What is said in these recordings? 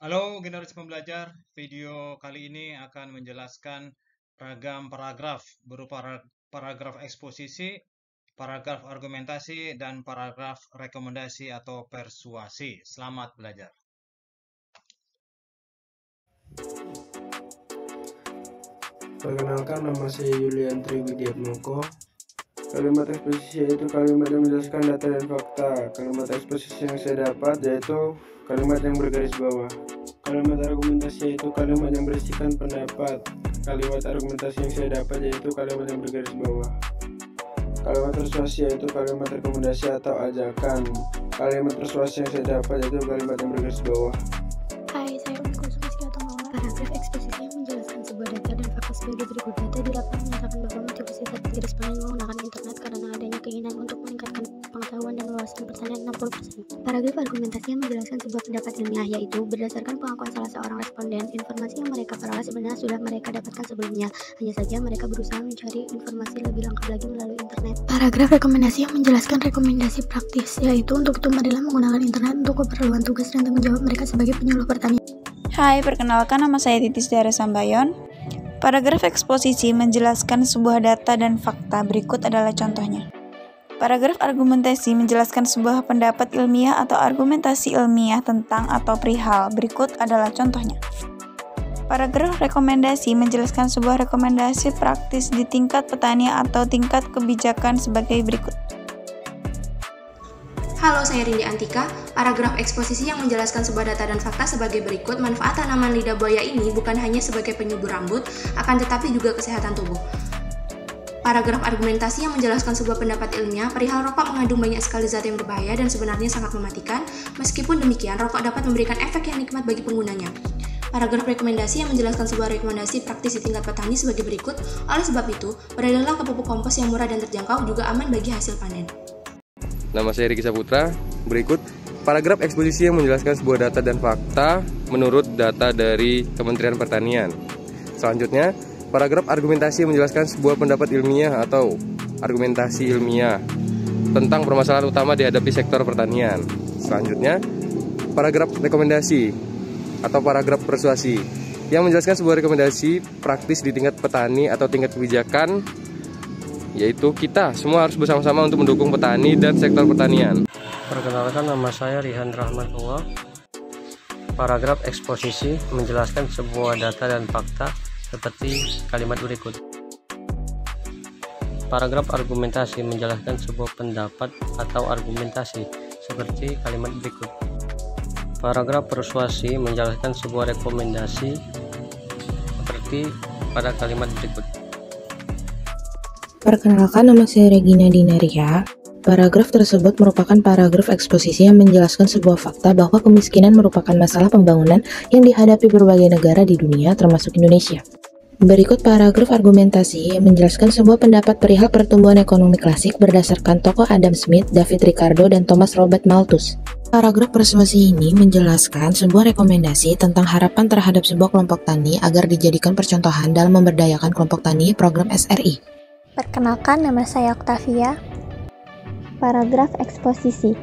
Halo generasi pembelajar, video kali ini akan menjelaskan ragam paragraf berupa paragraf eksposisi, paragraf argumentasi, dan paragraf rekomendasi atau persuasi. Selamat belajar. Perkenalkan, nama saya Yulian Triwidiatmoko. Kalimat eksposisi yaitu kalimat yang menjelaskan data dan fakta. Kalimat eksposisi yang saya dapat yaitu kalimat yang bergaris bawah. Kalimat argumentasi yaitu kalimat yang berisikan pendapat. Kalimat argumentasi yang saya dapat yaitu kalimat yang bergaris bawah. Kalimat persuasi yaitu kalimat rekomendasi atau ajakan. Kalimat persuasi yang saya dapat yaitu kalimat yang bergaris bawah. Hai, saya Umiko Sumiski atau Mawar. Paragraf eksposisi yang menjelaskan sebuah data dan fakta sebagai berikut. Data di lapangan menyatakan bahwa motivasi garis panen menggunakan internet karena adanya keinginan untuk meningkatkan pengetahuan dan wawasan pertanian 60%. Paragraf argumentasi yang menjelaskan sebuah pendapat ilmiah yaitu berdasarkan pengakuan salah seorang responden, informasi yang mereka peroleh sebenarnya sudah mereka dapatkan sebelumnya. Hanya saja mereka berusaha mencari informasi lebih lengkap lagi melalui internet. Paragraf rekomendasi yang menjelaskan rekomendasi praktis yaitu untuk itu marilah menggunakan internet untuk keperluan tugas dan tanggung jawab mereka sebagai penyuluh pertanian. Hai, perkenalkan nama saya Titis Dara Sambayon. Paragraf eksposisi menjelaskan sebuah data dan fakta, berikut adalah contohnya. Paragraf argumentasi menjelaskan sebuah pendapat ilmiah atau argumentasi ilmiah tentang atau perihal, berikut adalah contohnya. Paragraf rekomendasi menjelaskan sebuah rekomendasi praktis di tingkat petani atau tingkat kebijakan sebagai berikut. Halo, saya Rindi Antika. Paragraf eksposisi yang menjelaskan sebuah data dan fakta sebagai berikut. Manfaat tanaman lidah buaya ini bukan hanya sebagai penyubur rambut, akan tetapi juga kesehatan tubuh. Paragraf argumentasi yang menjelaskan sebuah pendapat ilmiah, perihal rokok mengandung banyak sekali zat yang berbahaya dan sebenarnya sangat mematikan. Meskipun demikian, rokok dapat memberikan efek yang nikmat bagi penggunanya. Paragraf rekomendasi yang menjelaskan sebuah rekomendasi praktis di tingkat petani sebagai berikut. Oleh sebab itu, beralihlah ke pupuk kompos yang murah dan terjangkau juga aman bagi hasil panen. Nama saya Riki Saputra. Berikut paragraf eksposisi yang menjelaskan sebuah data dan fakta menurut data dari Kementerian Pertanian. Selanjutnya, paragraf argumentasi yang menjelaskan sebuah pendapat ilmiah atau argumentasi ilmiah tentang permasalahan utama dihadapi sektor pertanian. Selanjutnya, paragraf rekomendasi atau paragraf persuasi yang menjelaskan sebuah rekomendasi praktis di tingkat petani atau tingkat kebijakan, yaitu kita semua harus bersama-sama untuk mendukung petani dan sektor pertanian. Perkenalkan, nama saya Rihan Rahmatullah. Paragraf eksposisi menjelaskan sebuah data dan fakta seperti kalimat berikut. Paragraf argumentasi menjelaskan sebuah pendapat atau argumentasi seperti kalimat berikut. Paragraf persuasi menjelaskan sebuah rekomendasi seperti pada kalimat berikut. Perkenalkan, nama saya Regina Dinaria. Paragraf tersebut merupakan paragraf eksposisi yang menjelaskan sebuah fakta bahwa kemiskinan merupakan masalah pembangunan yang dihadapi berbagai negara di dunia, termasuk Indonesia. Berikut paragraf argumentasi yang menjelaskan sebuah pendapat perihal pertumbuhan ekonomi klasik berdasarkan tokoh Adam Smith, David Ricardo, dan Thomas Robert Malthus. Paragraf persuasi ini menjelaskan sebuah rekomendasi tentang harapan terhadap sebuah kelompok tani agar dijadikan percontohan dalam memberdayakan kelompok tani program SRI. Perkenalkan, nama saya Octavia. Paragraf eksposisi.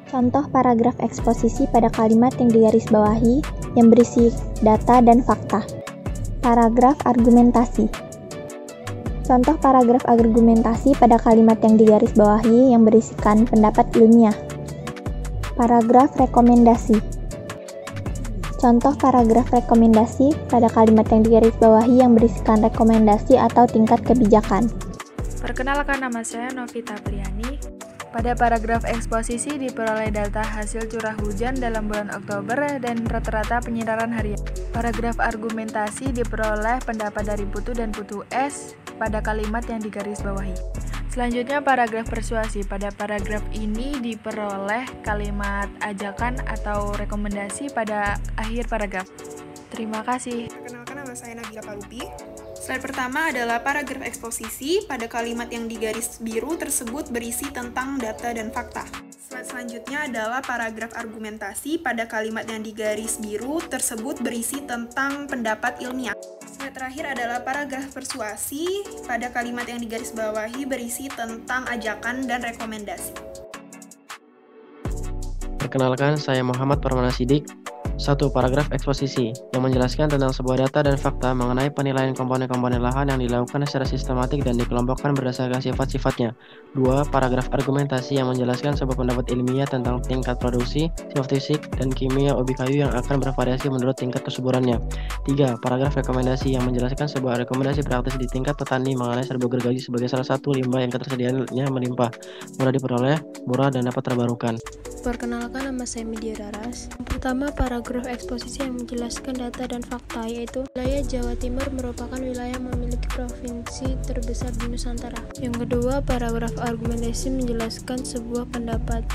Contoh paragraf eksposisi pada kalimat yang digarisbawahi yang berisi data dan fakta. Paragraf argumentasi. Contoh paragraf argumentasi pada kalimat yang digarisbawahi yang berisikan pendapat ilmiah. Paragraf rekomendasi. Contoh paragraf rekomendasi pada kalimat yang digarisbawahi yang berisikan rekomendasi atau tingkat kebijakan. Perkenalkan, nama saya Novita Priani. Pada paragraf eksposisi diperoleh data hasil curah hujan dalam bulan Oktober dan rata-rata penyiraman harian. Paragraf argumentasi diperoleh pendapat dari Putu dan Putu S pada kalimat yang digarisbawahi. Selanjutnya paragraf persuasi. Pada paragraf ini diperoleh kalimat ajakan atau rekomendasi pada akhir paragraf. Terima kasih. Perkenalkan, nama saya Nabila Palupi. Slide pertama adalah paragraf eksposisi. Pada kalimat yang digaris biru tersebut berisi tentang data dan fakta. Slide selanjutnya adalah paragraf argumentasi. Pada kalimat yang digaris biru tersebut berisi tentang pendapat ilmiah. Slide terakhir adalah paragraf persuasi. Pada kalimat yang digarisbawahi berisi tentang ajakan dan rekomendasi. Perkenalkan, saya Muhammad Parmana Sidik. 1. Paragraf eksposisi yang menjelaskan tentang sebuah data dan fakta mengenai penilaian komponen-komponen lahan yang dilakukan secara sistematik dan dikelompokkan berdasarkan sifat-sifatnya. 2. Paragraf argumentasi yang menjelaskan sebuah pendapat ilmiah tentang tingkat produksi, sifat fisik, dan kimia ubi kayu yang akan bervariasi menurut tingkat kesuburannya. 3. Paragraf rekomendasi yang menjelaskan sebuah rekomendasi praktis di tingkat petani mengenai serbuk gergaji sebagai salah satu limbah yang ketersediaannya melimpah, mudah diperoleh, murah, dan dapat terbarukan. Perkenalkan, nama saya Media Raras. Yang pertama, paragraf eksposisi yang menjelaskan data dan fakta, yaitu wilayah Jawa Timur merupakan wilayah memiliki provinsi terbesar di Nusantara. Yang kedua, paragraf argumentasi menjelaskan sebuah pendapat.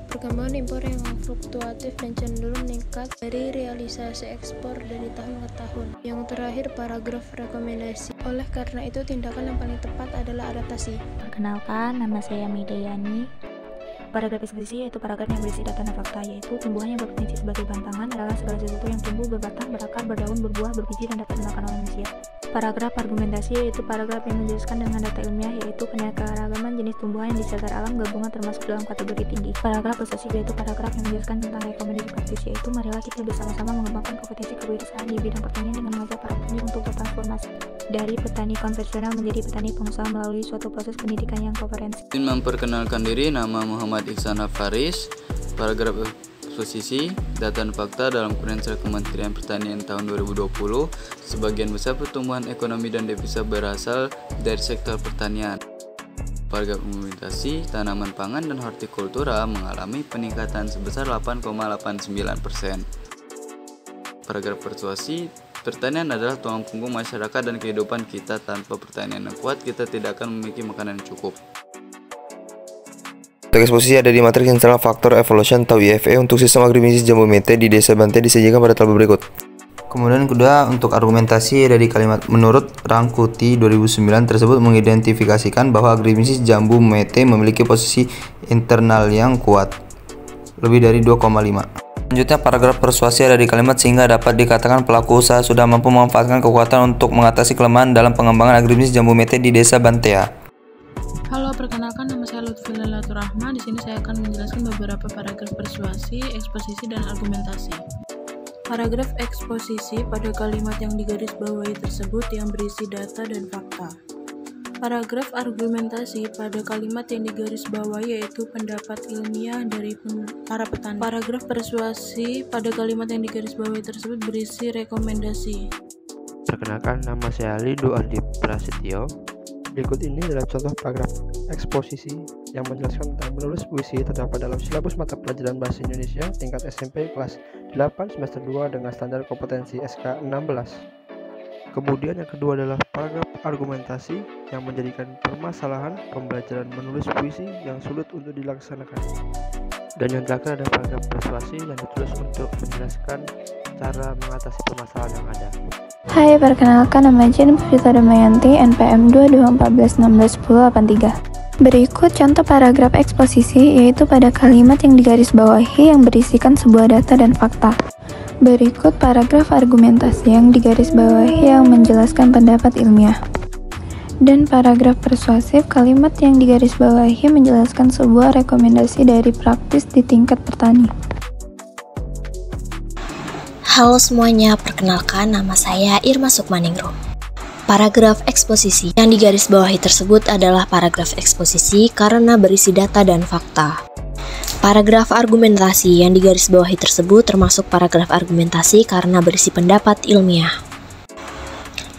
Perkembangan impor yang fluktuatif dan cenderung meningkat dari realisasi ekspor dari tahun ke tahun. Yang terakhir, paragraf rekomendasi. Oleh karena itu, tindakan yang paling tepat adalah adaptasi. Perkenalkan, nama saya Medayani. Paragraf eksposisi yaitu paragraf yang berisi data dan fakta, yaitu tumbuhan yang berfungsi sebagai bahan pangan adalah segala sesuatu yang tumbuh, berbatang, berakar, berdaun, berbuah, berbiji, dan dapat dimakan oleh manusia. Paragraf argumentasi yaitu paragraf yang menjelaskan dengan data ilmiah, yaitu keanekaragaman jenis tumbuhan yang disegar alam gabungan termasuk dalam kategori tinggi. Paragraf persuasif yaitu paragraf yang menjelaskan tentang rekomendasi praktis, yaitu marilah kita bersama-sama mengembangkan kompetensi kewirausahaan di bidang pertanian dengan mengajak para petani untuk bertransformasi dari petani konvensional menjadi petani pengusaha melalui suatu proses pendidikan yang komprehensif. Memperkenalkan diri, nama Muhammad Ihsan Faris. Paragraf eksposisi data dan fakta dalam Kementerian Kementerian Pertanian tahun 2020, sebagian besar pertumbuhan ekonomi dan devisa berasal dari sektor pertanian. Paragraf argumentasi, tanaman pangan dan hortikultura mengalami peningkatan sebesar 8,89%. Paragraf persuasi, pertanian adalah tulang punggung masyarakat dan kehidupan kita. Tanpa pertanian yang kuat, kita tidak akan memiliki makanan yang cukup. Untuk eksposisi ada di matriks Internal Factor Evaluation atau IFE untuk sistem agribisnis Jambu Mete di Desa Bante disajikan pada tabel berikut. Kemudian kedua, untuk argumentasi ada di kalimat menurut Rangkuti 2009 tersebut mengidentifikasikan bahwa agribisnis Jambu Mete memiliki posisi internal yang kuat, lebih dari 2,5. Selanjutnya paragraf persuasi ada di kalimat sehingga dapat dikatakan pelaku usaha sudah mampu memanfaatkan kekuatan untuk mengatasi kelemahan dalam pengembangan agribisnis Jambu Mete di Desa Bantea. Halo, perkenalkan nama saya Lutfi Lailatul Rahma. Di sini saya akan menjelaskan beberapa paragraf persuasi, eksposisi, dan argumentasi. Paragraf eksposisi pada kalimat yang digarisbawahi tersebut yang berisi data dan fakta. Paragraf argumentasi pada kalimat yang digarisbawahi yaitu pendapat ilmiah dari para petani. Paragraf persuasi pada kalimat yang digarisbawahi tersebut berisi rekomendasi. Perkenalkan, nama saya Lido Andi Prasetyo. Berikut ini adalah contoh paragraf eksposisi yang menjelaskan tentang menulis puisi terdapat dalam silabus mata pelajaran Bahasa Indonesia tingkat SMP kelas 8 semester 2 dengan standar kompetensi SK 16. Kemudian yang kedua adalah paragraf argumentasi yang menjadikan permasalahan pembelajaran menulis puisi yang sulit untuk dilaksanakan. Dan yang terakhir ada paragraf persuasi yang ditulis untuk menjelaskan cara mengatasi permasalahan yang ada. Hai, perkenalkan nama Jen Pevita Damayanti, NPM 2214161083. Berikut contoh paragraf eksposisi yaitu pada kalimat yang digarisbawahi yang berisikan sebuah data dan fakta. Berikut paragraf argumentasi yang digarisbawahi yang menjelaskan pendapat ilmiah. Dan paragraf persuasif kalimat yang digarisbawahi menjelaskan sebuah rekomendasi dari praktis di tingkat petani. Halo semuanya, perkenalkan nama saya Irma Sukmaningrum. Paragraf eksposisi yang digarisbawahi tersebut adalah paragraf eksposisi karena berisi data dan fakta. Paragraf argumentasi yang digarisbawahi tersebut termasuk paragraf argumentasi karena berisi pendapat ilmiah.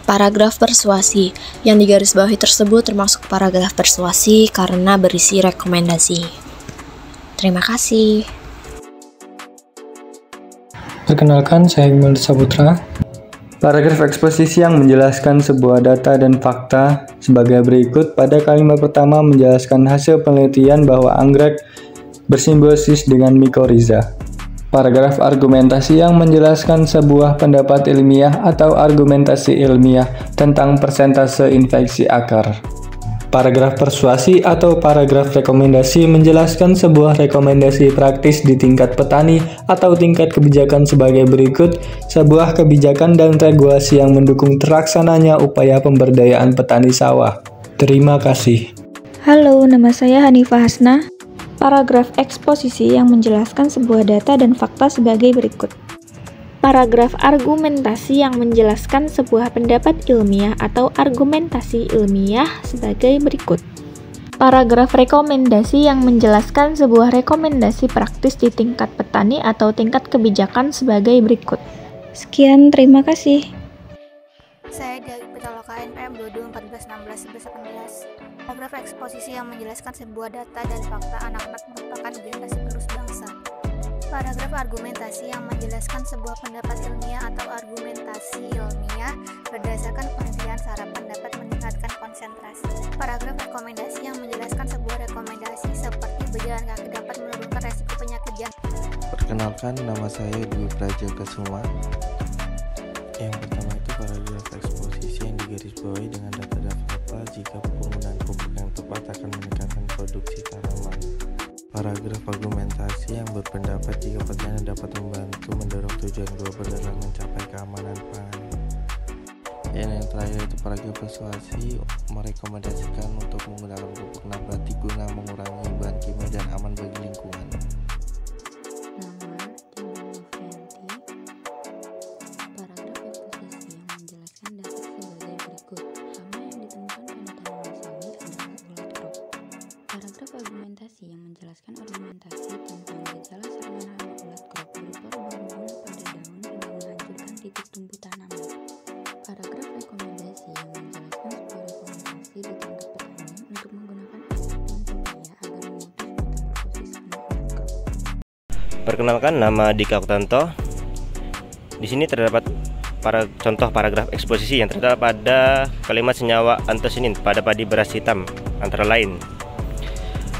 Paragraf persuasi yang digarisbawahi tersebut termasuk paragraf persuasi karena berisi rekomendasi. Terima kasih. Perkenalkan, saya Iqbal Saputra. Paragraf eksposisi yang menjelaskan sebuah data dan fakta sebagai berikut. Pada kalimat pertama menjelaskan hasil penelitian bahwa anggrek bersimbiosis dengan mikorizа. Paragraf argumentasi yang menjelaskan sebuah pendapat ilmiah atau argumentasi ilmiah tentang persentase infeksi akar. Paragraf persuasi atau paragraf rekomendasi menjelaskan sebuah rekomendasi praktis di tingkat petani atau tingkat kebijakan sebagai berikut, sebuah kebijakan dan regulasi yang mendukung terlaksananya upaya pemberdayaan petani sawah. Terima kasih. Halo, nama saya Hanifah Hasna. Paragraf eksposisi yang menjelaskan sebuah data dan fakta sebagai berikut. paragraf argumentasi yang menjelaskan sebuah pendapat ilmiah atau argumentasi ilmiah sebagai berikut. Paragraf rekomendasi yang menjelaskan sebuah rekomendasi praktis di tingkat petani atau tingkat kebijakan sebagai berikut. Sekian, terima kasih. Saya dari Pitaloka NPM 2214161118. Paragraf eksposisi yang menjelaskan sebuah data dan fakta anak-anak merupakan generasi penerus bangsa. Paragraf argumentasi yang menjelaskan sebuah pendapat ilmiah atau argumentasi ilmiah berdasarkan penelitian sarapan dapat meningkatkan konsentrasi. Paragraf rekomendasi yang menjelaskan sebuah rekomendasi seperti berjalan kaki dapat menurunkan resiko penyakit jantung. Perkenalkan, nama saya Dwi Prajakasuma. Yang pertama itu paragraf eksposisi yang digarisbawahi dengan data dan fakta jika penggunaan pupuk yang tepat akan meningkatkan produksi tanaman. Paragraf argumentasi yang berpendapat jika pertanian dapat membantu mendorong tujuan global dalam mencapai keamanan pangan. Yang terakhir itu paragraf persuasi merekomendasikan untuk menggunakan pupuk nabati guna mengurangi bahan kimia dan aman bagi lingkungan. Paragraf argumentasi yang menjelaskan argumentasi tentang gejala serangan hama ulat krop berupa bunga pada daun dan menghancurkan titik tumbuh tanaman. Paragraf rekomendasi yang menjelaskan sebuah rekomendasi di tingkat petani untuk menggunakan alat dan upaya agar memutus metamorfosis hama ulat krop. Perkenalkan, nama Dika Oktanto. Di sini terdapat contoh paragraf eksposisi yang terdapat pada kalimat senyawa antosinin pada padi beras hitam antara lain.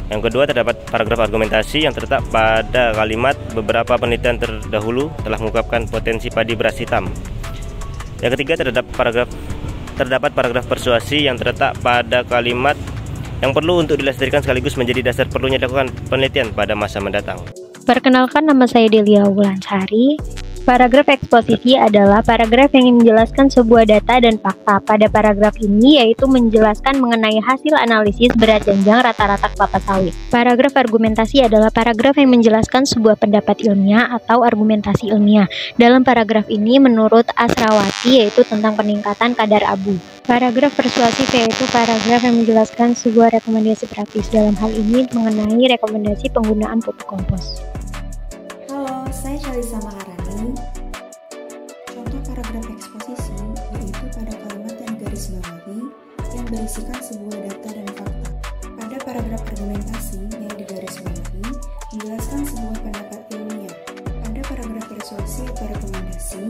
Yang kedua, terdapat paragraf argumentasi yang terletak pada kalimat beberapa penelitian terdahulu telah mengungkapkan potensi padi beras hitam. Yang ketiga, terdapat paragraf persuasi yang terletak pada kalimat yang perlu untuk dilestarikan sekaligus menjadi dasar perlunya dilakukan penelitian pada masa mendatang. Perkenalkan, nama saya Delia Wulansari. Paragraf eksposisi adalah paragraf yang menjelaskan sebuah data dan fakta. Pada paragraf ini yaitu menjelaskan mengenai hasil analisis berat janjang rata-rata kelapa sawit. Paragraf argumentasi adalah paragraf yang menjelaskan sebuah pendapat ilmiah atau argumentasi ilmiah. Dalam paragraf ini menurut Asrawati yaitu tentang peningkatan kadar abu. Paragraf persuasif yaitu paragraf yang menjelaskan sebuah rekomendasi praktis. Dalam hal ini mengenai rekomendasi penggunaan pupuk kompos. Halo, saya Shalisa Maharani. Contoh paragraf eksposisi yaitu pada kalimat yang digarisbawahi yang berisikan sebuah data dan fakta. Pada paragraf argumentasi yang digarisbawahi menjelaskan sebuah pendapat ilmiah. Pada paragraf persuasi atau rekomendasi,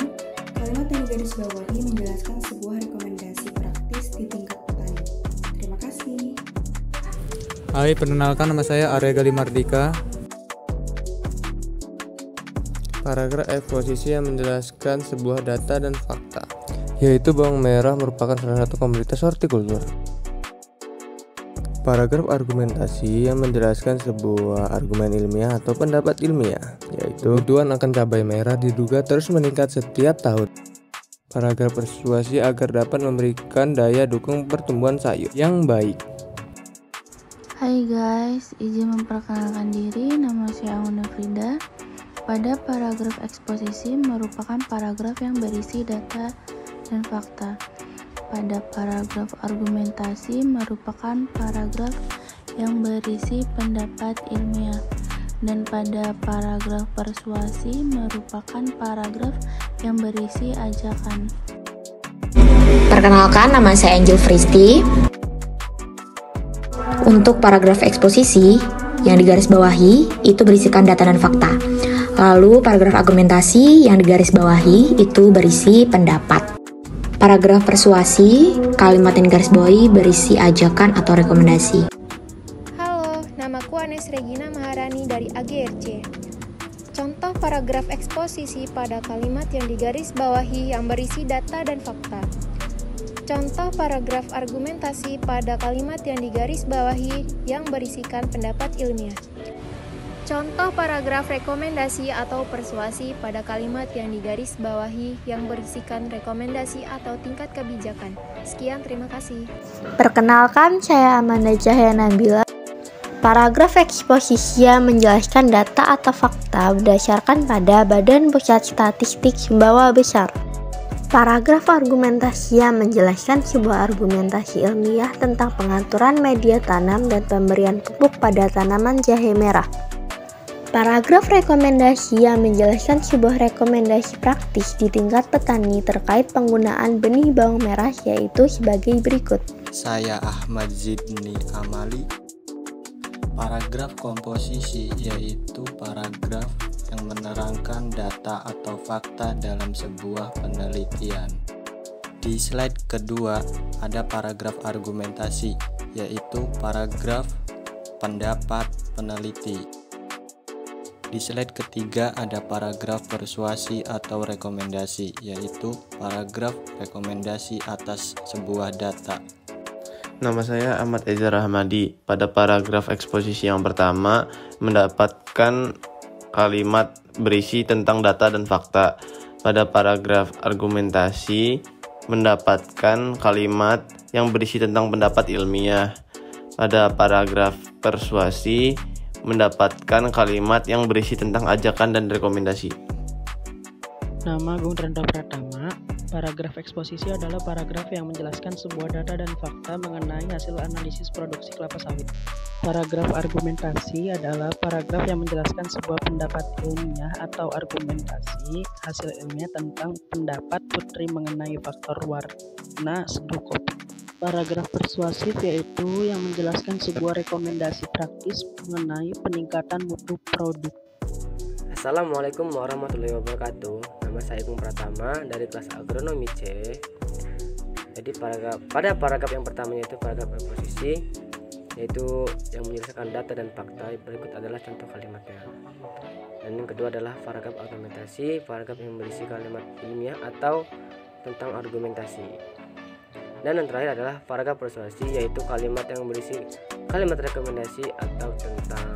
kalimat yang digarisbawahi menjelaskan sebuah rekomendasi praktis di tingkat petani. Terima kasih. Hai, perkenalkan, nama saya Arya Gali Mardika. Paragraf eksposisi yang menjelaskan sebuah data dan fakta, yaitu bawang merah merupakan salah satu komoditas hortikultur. Paragraf argumentasi yang menjelaskan sebuah argumen ilmiah atau pendapat ilmiah, yaitu kebutuhan akan cabai merah diduga terus meningkat setiap tahun. Paragraf persuasi agar dapat memberikan daya dukung pertumbuhan sayur yang baik. Hai guys, izin memperkenalkan diri, nama saya Auna Frida. Pada paragraf eksposisi merupakan paragraf yang berisi data dan fakta. Pada paragraf argumentasi merupakan paragraf yang berisi pendapat ilmiah. Dan pada paragraf persuasi merupakan paragraf yang berisi ajakan. Perkenalkan, nama saya Angel Fristi. Untuk paragraf eksposisi yang digarisbawahi itu berisikan data dan fakta. Lalu paragraf argumentasi yang digarisbawahi itu berisi pendapat. Paragraf persuasi, kalimat yang digarisbawahi berisi ajakan atau rekomendasi. Halo, namaku Anes Regina Maharani dari AGRC. Contoh paragraf eksposisi pada kalimat yang digarisbawahi yang berisi data dan fakta. Contoh paragraf argumentasi pada kalimat yang digarisbawahi yang berisikan pendapat ilmiah. Contoh paragraf rekomendasi atau persuasi pada kalimat yang digarisbawahi yang berisikan rekomendasi atau tingkat kebijakan. Sekian, terima kasih. Perkenalkan, saya Amanda Cahya Nabila. Paragraf eksposisi yang menjelaskan data atau fakta berdasarkan pada Badan Pusat Statistik Sumbawa Besar. Paragraf argumentasi yang menjelaskan sebuah argumentasi ilmiah tentang pengaturan media tanam dan pemberian pupuk pada tanaman jahe merah. Paragraf rekomendasi yang menjelaskan sebuah rekomendasi praktis di tingkat petani terkait penggunaan benih bawang merah yaitu sebagai berikut. Saya Ahmad Zidni Amali. Paragraf komposisi yaitu paragraf yang menerangkan data atau fakta dalam sebuah penelitian. Di slide kedua ada paragraf argumentasi, yaitu paragraf pendapat peneliti. Di slide ketiga ada paragraf persuasi atau rekomendasi, yaitu paragraf rekomendasi atas sebuah data. Nama saya Ahmad Eza Rahmadi. Pada paragraf eksposisi yang pertama mendapatkan kalimat berisi tentang data dan fakta. Pada paragraf argumentasi mendapatkan kalimat yang berisi tentang pendapat ilmiah. Pada paragraf persuasi mendapatkan kalimat yang berisi tentang ajakan dan rekomendasi. Nama Gung Renda Pratama. Paragraf eksposisi adalah paragraf yang menjelaskan sebuah data dan fakta mengenai hasil analisis produksi kelapa sawit. Paragraf argumentasi adalah paragraf yang menjelaskan sebuah pendapat ilmiah atau argumentasi hasil ilmiah tentang pendapat Putri mengenai faktor warna seduh kopi. Paragraf persuasif yaitu yang menjelaskan sebuah rekomendasi praktis mengenai peningkatan mutu produk. Assalamualaikum warahmatullahi wabarakatuh. Nama saya Gung Pratama dari kelas agronomi C. Jadi pada paragraf yang pertama yaitu paragraf eksposisi, yaitu yang menjelaskan data dan fakta. Berikut adalah contoh kalimatnya. Dan yang kedua adalah paragraf argumentasi, paragraf yang berisi kalimat ilmiah atau tentang argumentasi. Dan yang terakhir adalah paragraf persuasi, yaitu kalimat yang berisi kalimat rekomendasi atau tentang